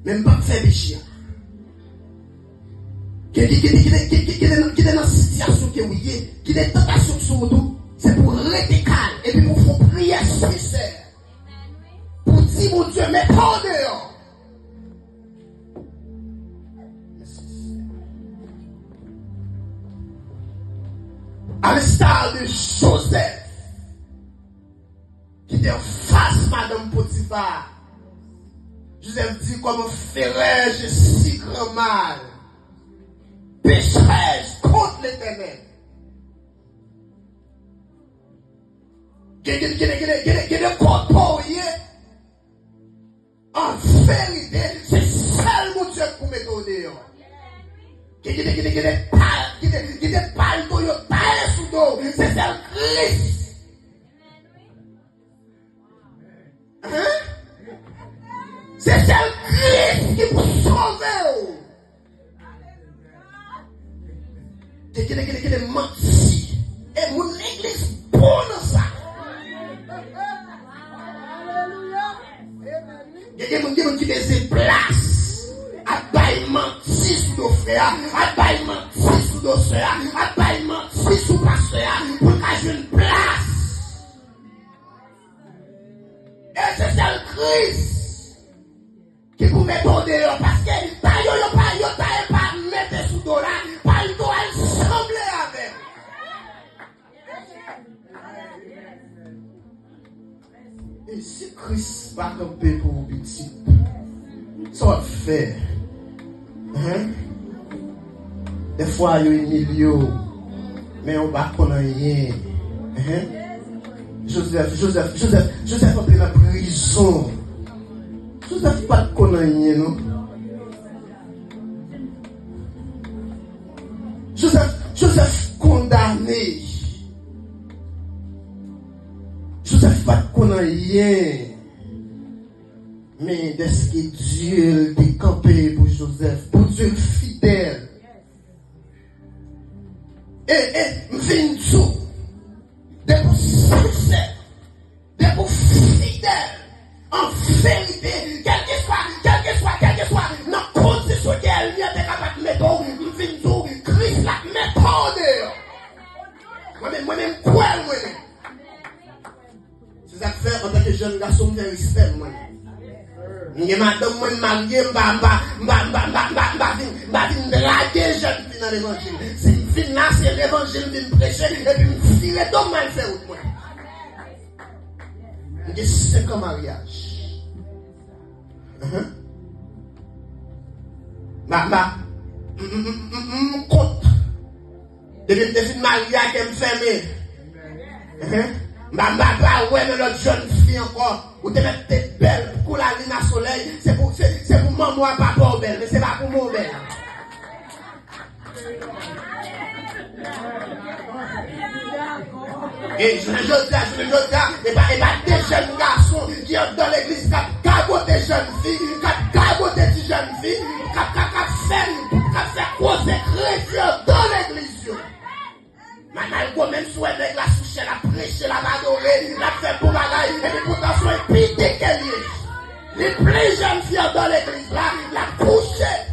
Même pas faire péché. Qui est dans la situation qui est dans la tentation sur nous, c'est pour rester calme et puis pour faire prière sincère. Pour dire, mon Dieu, mais pas dehors. À l'instar de Joseph, qui était en face Madame Potiphar. Joseph dit, comment ferais-je si grand mal? Pécherais-je contre l'Éternel? Qui est corporé? En vérité, c'est seul mon Dieu pour me donner. Qui est pas le Toyota sous dos, c'est celle Christ. Hein? C'est celle Christ qui vous sauve. Qui est menti. Et mon église pour ça. Il y a des gens qui déplacent. Abaye menti sous nos frères, abaye menti sous nos soeurs, abaye menti sous pasteur pour qu'il y ait une place. Et c'est celle Christ qui vous met en dehors parce que pas mettre sous dos là, pas le doigt ensemble avec. Et si Christ va camper pour vous petit, ça va faire. Des fois, il y a un milieu, mais on va connaître rien. Joseph a pris la prison. Joseph pas connaître rien, non? Joseph condamné. Joseph pas connaître rien. Mais est-ce que Dieu est campé pour Joseph, pour Dieu fidèle? Et Vintou, de pour sincère, de pour fidèle, en vérité, quel que soit, dans condition qu'elle vient de capable de mettre, Vintou, Christ la met en dehors. Moi-même, quoi, moi-même? C'est ça que fait en tant que jeune garçon, j'ai respect, moi. Je madame, moi, marié, je draguer jeune fille dans l'évangile. Si je finis là, c'est l'évangile de me prêcher, et puis je me file donc mal fait autre moi. J'ai 5 ans mariage. Compte. Depuis le mariage qu'elle me ferme. Ouais, mais notre jeune fille encore. Ou te mettre tête belle pour la ligne à soleil, c'est pour maman pas pour belle, mais c'est pas pour moi belle. Et je dis, et pas des jeunes garçons qui sont dans l'église, qui ont des jeunes filles, qui ont des jeunes filles, qui ont fait causer chrétien dans l'église. Maintenant, même souhait de la soucher, la prêcher, la adorer, la faire pour bagaille, et puis pourtant, soit pité qu'elle est. Les plus jeunes filles dans l'église là, la coucher.